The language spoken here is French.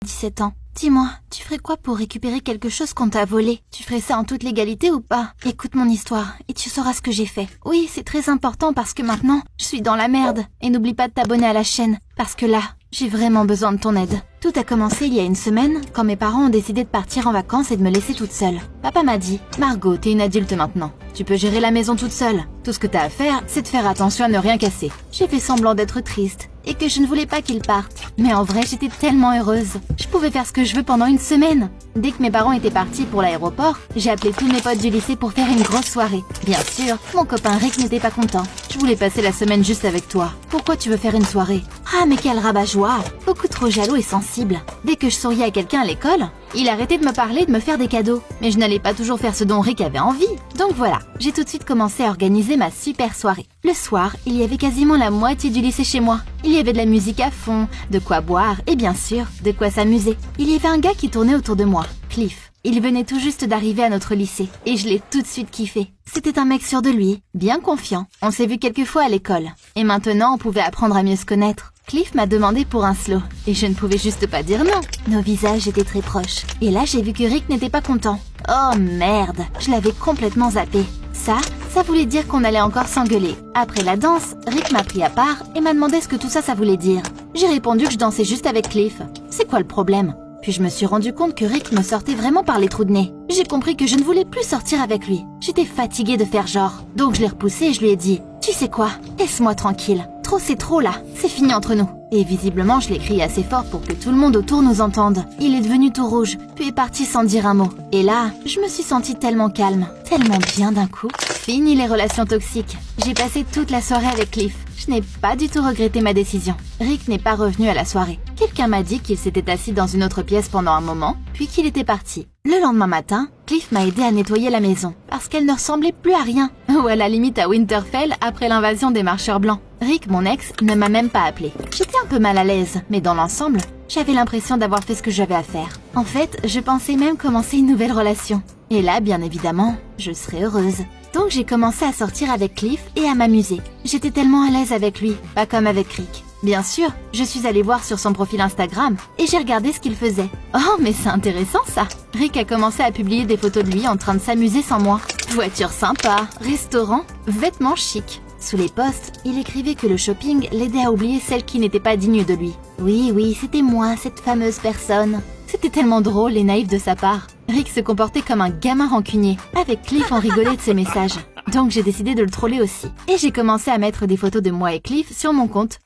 17 ans. Dis-moi, tu ferais quoi pour récupérer quelque chose qu'on t'a volé? Tu ferais ça en toute légalité ou pas? Écoute mon histoire et tu sauras ce que j'ai fait. Oui, c'est très important parce que maintenant, je suis dans la merde. Et n'oublie pas de t'abonner à la chaîne, parce que là, j'ai vraiment besoin de ton aide. Tout a commencé il y a une semaine, quand mes parents ont décidé de partir en vacances et de me laisser toute seule. Papa m'a dit, Margot, t'es une adulte maintenant. Tu peux gérer la maison toute seule. Tout ce que t'as à faire, c'est de faire attention à ne rien casser. J'ai fait semblant d'être triste et que je ne voulais pas qu'ils partent. Mais en vrai, j'étais tellement heureuse. Je pouvais faire ce que je veux pendant une semaine. Dès que mes parents étaient partis pour l'aéroport, j'ai appelé tous mes potes du lycée pour faire une grosse soirée. Bien sûr, mon copain Rick n'était pas content. Je voulais passer la semaine juste avec toi. Pourquoi tu veux faire une soirée? Ah, mais quel rabat-joie! Beaucoup trop jaloux et sensible. Dès que je souriais à quelqu'un à l'école, il arrêtait de me parler et de me faire des cadeaux. Mais je n'allais pas toujours faire ce dont Rick avait envie. Donc voilà, j'ai tout de suite commencé à organiser ma super soirée. Le soir, il y avait quasiment la moitié du lycée chez moi. Il y avait de la musique à fond, de quoi boire et bien sûr, de quoi s'amuser. Il y avait un gars qui tournait autour de moi, Cliff. Il venait tout juste d'arriver à notre lycée et je l'ai tout de suite kiffé. C'était un mec sûr de lui, bien confiant. On s'est vu quelques fois à l'école. Et maintenant, on pouvait apprendre à mieux se connaître. Cliff m'a demandé pour un slow et je ne pouvais juste pas dire non. Nos visages étaient très proches. Et là, j'ai vu que Rick n'était pas content. Oh merde, je l'avais complètement zappé. Ça voulait dire qu'on allait encore s'engueuler. Après la danse, Rick m'a pris à part et m'a demandé ce que tout ça voulait dire. J'ai répondu que je dansais juste avec Cliff. C'est quoi le problème? Puis je me suis rendu compte que Rick me sortait vraiment par les trous de nez. J'ai compris que je ne voulais plus sortir avec lui. J'étais fatiguée de faire genre. Donc je l'ai repoussé et je lui ai dit « Tu sais quoi? Laisse-moi tranquille. Trop c'est trop là. C'est fini entre nous. » Et visiblement, je l'ai crié assez fort pour que tout le monde autour nous entende. Il est devenu tout rouge, puis est parti sans dire un mot. Et là, je me suis sentie tellement calme, tellement bien d'un coup. Fini les relations toxiques. J'ai passé toute la soirée avec Cliff. Je n'ai pas du tout regretté ma décision. Rick n'est pas revenu à la soirée. Quelqu'un m'a dit qu'il s'était assis dans une autre pièce pendant un moment, puis qu'il était parti. Le lendemain matin, Cliff m'a aidé à nettoyer la maison, parce qu'elle ne ressemblait plus à rien, ou à la limite à Winterfell après l'invasion des marcheurs blancs. Rick, mon ex, ne m'a même pas appelé. J'étais un peu mal à l'aise, mais dans l'ensemble, j'avais l'impression d'avoir fait ce que j'avais à faire. En fait, je pensais même commencer une nouvelle relation. Et là, bien évidemment, je serais heureuse. Donc j'ai commencé à sortir avec Cliff et à m'amuser. J'étais tellement à l'aise avec lui, pas comme avec Rick. Bien sûr, je suis allée voir sur son profil Instagram et j'ai regardé ce qu'il faisait. Oh, mais c'est intéressant ça! Rick a commencé à publier des photos de lui en train de s'amuser sans moi. Voiture sympa, restaurant, vêtements chics. Sous les posts, il écrivait que le shopping l'aidait à oublier celle qui n'était pas digne de lui. Oui, c'était moi, cette fameuse personne. C'était tellement drôle et naïf de sa part. Rick se comportait comme un gamin rancunier. Avec Cliff, on rigolait de ses messages. Donc j'ai décidé de le troller aussi. Et j'ai commencé à mettre des photos de moi et Cliff sur mon compte.